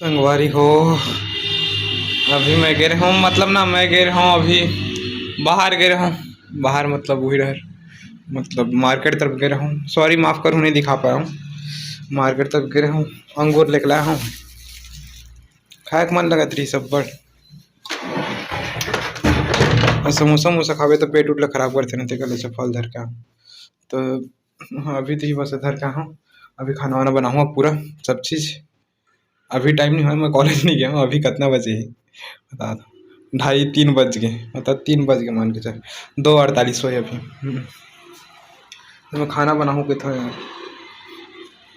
संगवारी हो। अभी मैं गिर हूँ, मतलब ना मैं गिर हूँ अभी, बाहर गिर हूँ। बाहर मतलब वही रह, मतलब मार्केट तरफ गिर हूँ। सॉरी माफ़ करो, नहीं दिखा पाया हूँ। मार्केट तरफ गिर हूँ, अंगूर लेके लाया हूँ। खाए के मन लगा रही सब बड़, और समोसा वमोसा खावे तो पेट उठ खराब करते रहते, कल से फल धर के तो। हाँ, अभी तो ही बस धर के हूँ। अभी खाना वाना बनाऊँगा पूरा सब चीज़। अभी टाइम नहीं हुआ, मैं कॉलेज नहीं गया हूँ। अभी कितना बजे ही बता दो, 2:30-3 बज गए, मतलब 3 बज गए मान के चल, 2:48 हुए अभी। तो मैं खाना बनाऊँ कि था यार,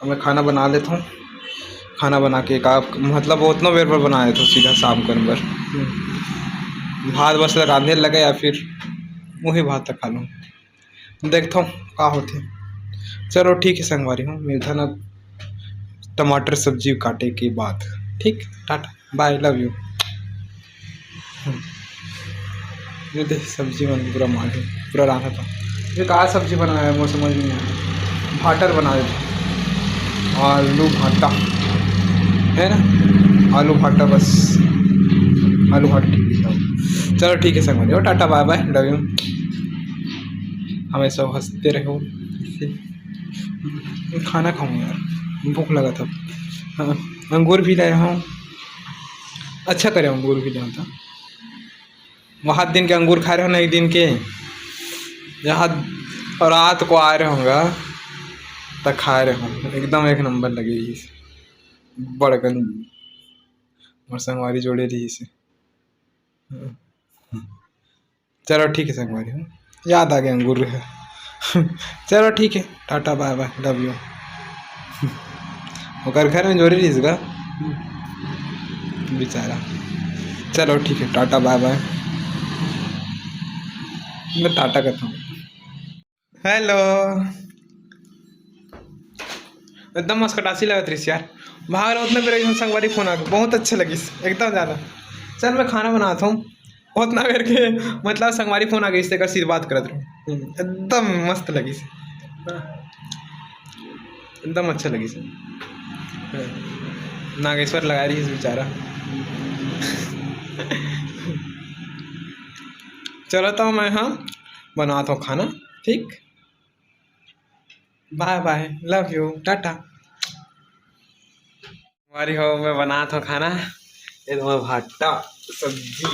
अब मैं खाना बना लेता हूँ। खाना बना के का मतलब वो उतना देर पर बनाया था, सीधा शाम को नंबर भात बस रांधे लगे, या फिर वही भात तक खा लूँ, देखता हूँ का होते। चलो ठीक है संगवारी हूँ, मिलता ना टमाटर सब्जी काटे के बाद। ठीक, टाटा बाय, लव यू। ये देख सब्जी बन पूरा मार पूरा रहा था। ये कहा सब्जी बनाया है, मुझे समझ नहीं आया। भाटर बनाए थे, आलू भाटा है ना, आलू भाटा बस, आलू भाटा ठीक है। चलो ठीक है संगवारी हो, tata bye bye, love you. हमेशा हंसते रहो। खाना खाऊँ यार, भूख लगा था। हाँ, अंगूर भी लाया हूँ। अच्छा करे अंगूर भी लाया था। वहाँ दिन के अंगूर खा रहे हो ना, एक दिन के यहाँ रात को आ रहे होंगे तो खा रहे हो, एकदम एक नंबर लगेगी बड़गन और संगवारी जोड़े रही से। चलो ठीक है संगवारी हूँ, याद आ गया अंगूर है। चलो ठीक है, tata bye bye, love you. और घर में जोड़ी रही इसका बेचारा। चलो ठीक है, टाटा बाय बाय, मैं टाटा करता हूँ। हेलो, एकदम मस्कटासी लगा रही यार। भाग रहा उतना मेरे संगवारी फोन आ गया, बहुत अच्छे लगी एकदम ज़्यादा। चल मैं खाना बनाता हूँ, उतना मेरे के मतलब संगवारी फोन आ गई, इससे कर सीधी बात करत रहूँ। एकदम मस्त लगी, एकदम अच्छा लगी से। नागेश्वर लगा रही है बेचारा। चलो तो मैं हाँ बनाता हूँ खाना, ठीक, bye bye, love you, tata. हमारी हो, मैं बनाता हूँ खाना, ये तो भाटा सब्जी,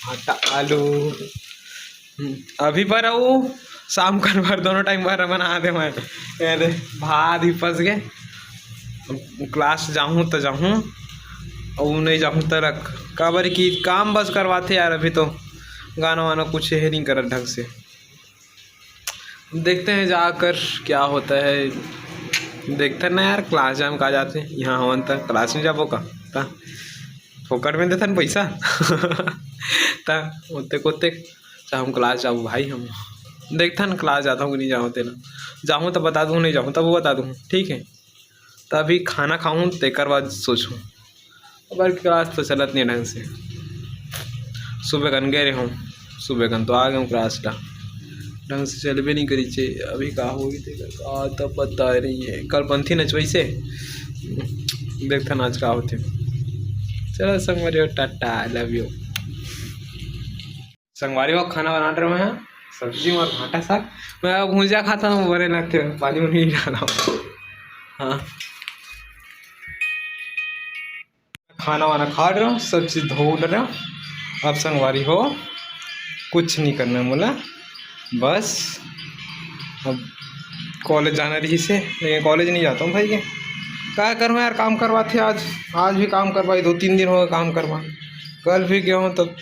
भाटा आलू। अभी पर वो शाम का भर दोनों टाइम भर बना दे मैं। अरे भात ही फंस गए, क्लास जाऊँ तो जाऊँ और नहीं जाऊँ तो रख, काबर की काम बस करवाते यार। अभी तो गाना वाना कुछ है नहीं कर ढंग से, देखते हैं जाकर क्या होता है। देखते ना यार, क्लास जाम का जाते हैं यहाँ हवन तक, क्लास में जाबो का ता फोकट में देता पैसा। ता ओते कोते हम क्लास जाऊँ भाई, हम देखता ना क्लास जाता हूँ कि नहीं जाऊँ तेना, जाऊँ तो बता दूँ, नहीं जाऊँ तब वो बता दूँ, ठीक है। तभी खाना खाऊँ तेकर बाद सोचूँ, बार क्लास तो चलत नहीं ढंग से। सुबह कन गए हूँ, सुबह कन तो आ गए हूँ क्लास ला, ढंग से चल भी नहीं करी चे। अभी का होगी का तो पता नहीं है, कल पंथी नचवई से देखता नाच का होते। चलो संगवारी, टाटा, लव यू। संगवारी को खाना बना रहे हैं, सब्जी और भाटा साग। मैं भुजिया खाता हूँ, बड़े लगते पानी उनी नहीं डाला हूँ। हाँ, खाना वाना खा रहा हूँ, सब चीज़ धो रहा हूँ। अब संगवारी हो कुछ नहीं करना बोला, बस अब कॉलेज जाना रही से, लेकिन कॉलेज नहीं जाता हूँ भाई के, क्या करूँ यार, काम करवाते आज, आज भी काम करवाई, 2-3 दिन हो गए काम करवा। कल भी गया हूँ तब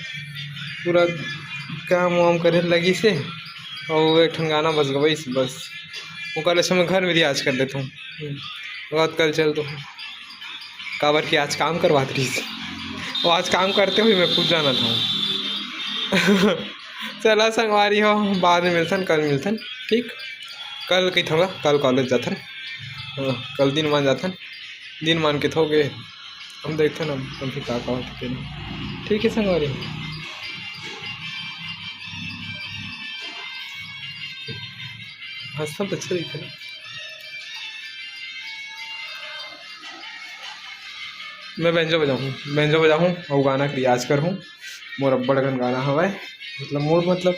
पूरा काम वाम करे लगी से, और एक ठन गाना बज गई बस। वो कल अच्छा मैं घर में रियाज कर लेता हूँ, बहुत कल चल तो काबर की आज काम करवाती रही थी, वो आज काम करते हुए मैं खुद जाना था। चला संगवारी हो, बाद में मिलथन, कल मिलथन, ठीक। कल कही था कल कॉलेज जाथन, कल दिन मान जाथन, दिन मान के थोगे हम देखते ना अभी का होते, ठीक है संगवारी। हाँ सब अच्छा दिखता है। मैं बेंजो बजाऊँ और गाना के रियाज करूँ। मोर अब्बड़ कन गाना हवय, मतलब मोर मतलब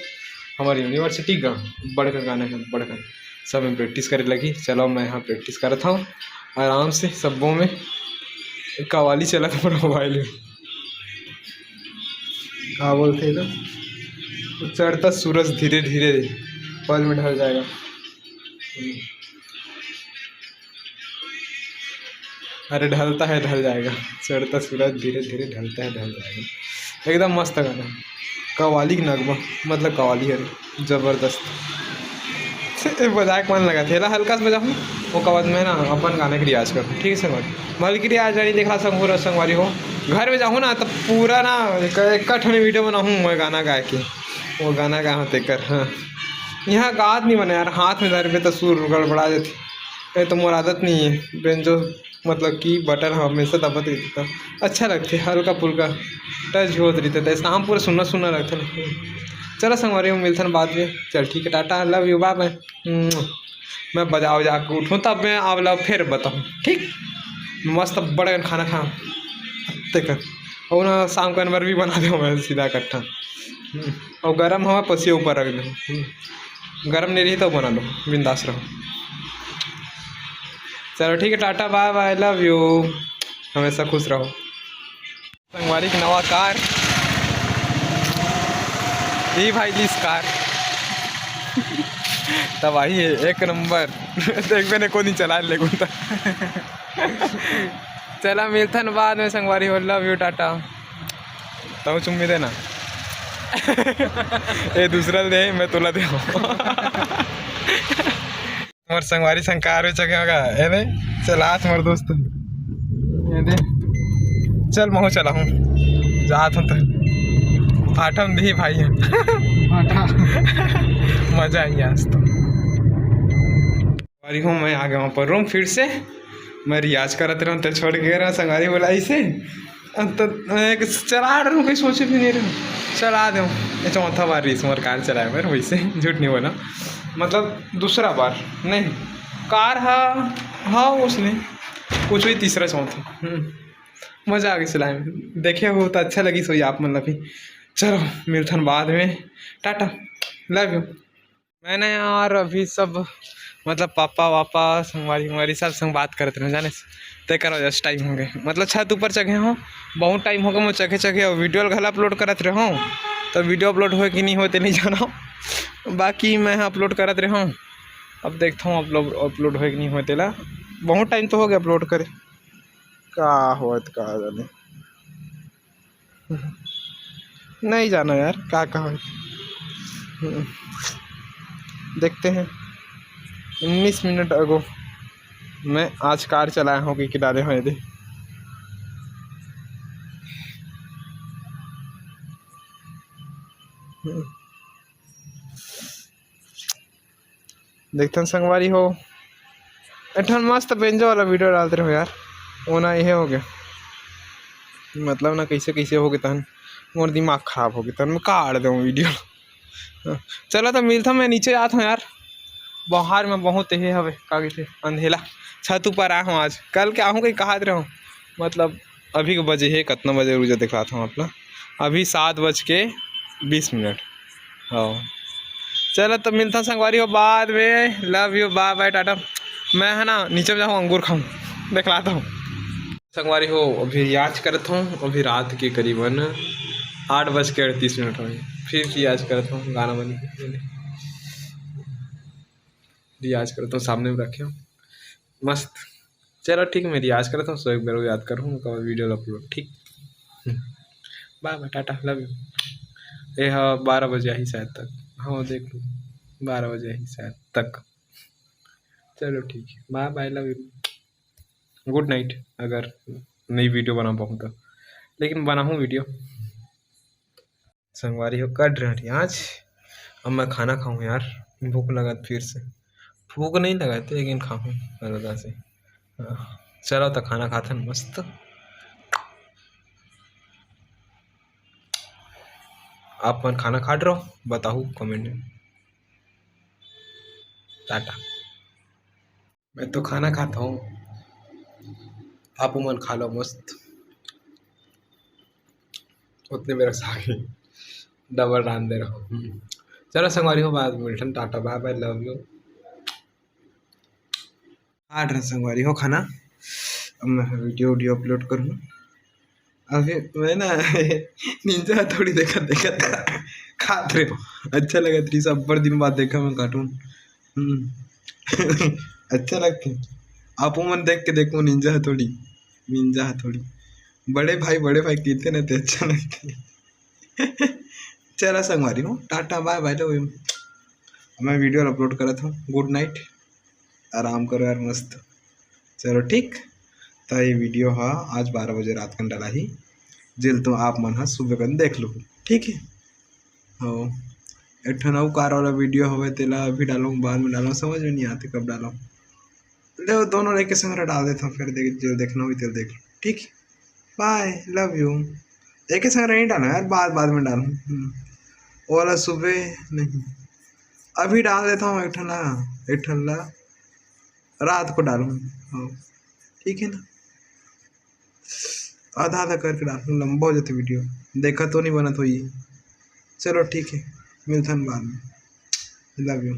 हमारी यूनिवर्सिटी का बड़कन गाना है, बड़कन सब में प्रैक्टिस करे लगी। चलो मैं यहाँ प्रैक्टिस करता हूँ आराम से सबों में। कवाली चला था मेरा मोबाइल में, क्या बोलते ना, चढ़ता सूरज धीरे धीरे पल में ढल जाएगा। अरे ढलता है ढल जाएगा, चढ़ता सूरज धीरे धीरे ढलता है ढल जाएगा। एकदम मस्त गाना, कवाली की नगमा, मतलब कवाली है जबरदस्त। मजाक मन लगा थेला हल्का से बजाऊँ वो कवच में ना अपन गाने की रियाज करूँ। ठीक है संगवारी, मल की रियाज नहीं देखा संगूर संगवारी हो। घर में जाऊँ ना तब पूरा ना एक वीडियो बनाऊँ मैं गाना गा के, वो गाना गा होते कर। हाँ यहाँ गात नहीं बने यार, हाथ में धर पे तो सुर गड़बड़ा जाती। ये तो मोर आदत नहीं है बेंजो, मतलब कि बटन हमेशा दबत रहती था। अच्छा लगते हल्का फुल्का टच होत रहते थे, शाम पूरा सुनना सुनना लगता ना। चलो संगवारी में मिलते बाद में। चल ठीक है, tata, love you, bye bye. मैं बजा बजा के उठूँ तब मैं आप लोग फिर बताऊँ। ठीक, मस्त बड़े खाना खा कर और ना शाम का नंबर भी बना दो मैं सीधा इकट्ठा। और गर्म हवा पसी ऊपर रख दो, गर्म नहीं रही तो बना लो, बिंदास रहो। चलो ठीक है, tata bye bye, love you, हमेशा खुश रहो। संगवारी की नवा कार, ये भाई लीस कार तब आई है एक नंबर। देख मैंने को नहीं चला ले गुंता। चला मिलथन बाद में संगवारी हो, लव यू, टाटा। तो चुम्मी देना। ये दूसरा दे मैं तोला दे। मोर संगवारी संकार में चके होगा ए दे, चल हाथ मोर दोस्त ये दे, चल महू चला हूँ जात हूँ तो फाटम दी भाई है। मजा आई आज तो। संगवारी हूँ मैं आ गया वहाँ पर रूम फिर से, मैं रियाज करते रहूँ तो छोड़ के रहा संगवारी बोला इसे तो चला रहा हूँ, कहीं सोचे भी नहीं रहा चला दूँ। ये चौथा बार रीस मोर कार चलाया मेरे, वैसे झूठ नहीं बोला, मतलब दूसरा बार नहीं कार हाँ उसने कुछ भी तीसरा चौथा। मज़ा आ गई चलाए में, देखे हो तो अच्छा लगी सोई आप मतलब ही। चलो मिलथन बाद में, टाटा, लव यू। मैंने यार अभी सब मतलब पापा वापा संगवारी हमारी सब संग बात करते रहे जाने तय करो जस्ट टाइम हो गए, मतलब छत ऊपर चढ़े हो बहुत टाइम हो गया मैं चढ़े वीडियो घर अपलोड करते रहो। तो वीडियो अपलोड हो कि नहीं होते नहीं जाना, बाकी मैं अपलोड करते रहा हूँ। अब देखता हूँ अपलोड हो कि नहीं होते ला, बहुत टाइम तो हो गया अपलोड करे, का होत का जाने नहीं जाना यार क्या कहा। देखते हैं 19 मिनट अगो मैं आज कार चलाया हूँ कि किनारे हुए थे। देखते हैं संगवारी हो, एठन मस्त बेंजो वाला वीडियो डालते रहो यार, वो ना ये हो गया मतलब ना कैसे कैसे हो गया तहन मोर दिमाग खराब हो गया तहन मैं काट दूँ वीडियो। चलो तो मिलता मैं नीचे आता हूँ यार, बाहर में बहुत ही हवे का कहते अंधेला, छत ऊपर आया हूँ आज, कल क्या हूँ कहीं कहा रहा हूँ, मतलब अभी के बजे है कितना बजे रुझे दिखाता हूँ अपना, अभी 7:20। हाँ चलो तो मिलता संगवारी हो बाद में, love you, bye bye, tata. मैं है ना नीचे जाऊँ अंगूर खाऊँ, दिखलाता हूँ। संगवारी हो अभी रियाज करता हूँ, अभी रात के करीबन 8:38 हो गए, फिर रियाज करता हूँ गाना बनी रियाज करता हूँ, सामने में रखे हूँ मस्त। चलो ठीक है मैं रियाज करता हूँ, सो एक बार याद करूँ वीडियो अपलोड, ठीक। Bye bye, tata, love you. ये हाँ 12 बजे ही शायद तक, हाँ देख लो 12 बजे ही शायद तक। चलो ठीक है, bye bye, love you, good night. अगर नई वीडियो बना पाऊँ तो, लेकिन बनाऊँ वीडियो। संगवारी हो कट रही आज, अब मैं खाना खाऊँ यार, भूख लगा फिर से, भूख नहीं लगा थे लेकिन खाऊँ अलगा से। चलो तो खाना खाते हैं मस्त। आप मन खाना खा रहे हो बताओ कमेंट में, टाटा। मैं तो खाना खाता हूँ, आप मन खा लो मस्त। उतने मेरा सागी डबल डाल दे रहा हूँ। चलो संगवारी हो, बाद में मिलते, tata bye bye, love you. काट रहा संगवारी हो खाना, अब मैं वीडियो वीडियो अपलोड करूँ। अभी मैं ना निंजा हथौड़ी देखा देखा था, खात रहे हो, अच्छा लगा। 30 दिन बाद देखा मैं कार्टून। अच्छा लगता है। आपो मन देख के देखो निंजा हथौड़ी, निंजा हथौड़ी। बड़े भाई कहते ना तो अच्छा लगते। चला संगवारी हो, tata bye bye, love you. मैं वीडियो अपलोड करा था। गुड नाइट, आराम करो यार मस्त। चलो ठीक, तो ये वीडियो हाँ आज 12 बजे रात कन डाला ही, जेल तो आप मन हाँ सुबह कन देख लो, ठीक है। हो एक ठन अउ कार वाला वीडियो होवे तेला अभी डालूँ बाद में डालूँ, समझ में नहीं आते कब डालूँ। ले दोनों एक संग डाल देता हूँ, फिर देख जो देखना हो तो देख लो, ठीक। Bye, love you. एक ही संग नहीं डालना यार, बाद बाद में डालूँ। वो वाला सुबह नहीं, अभी डाल देता हूँ एक ठन ला रात को डालूँ। हाँ ठीक है ना, आधा आधा करके डालूँ, लंबा हो जाता वीडियो, देखा तो नहीं बना तो ये। चलो ठीक है, मिलता बाद में, लव यू।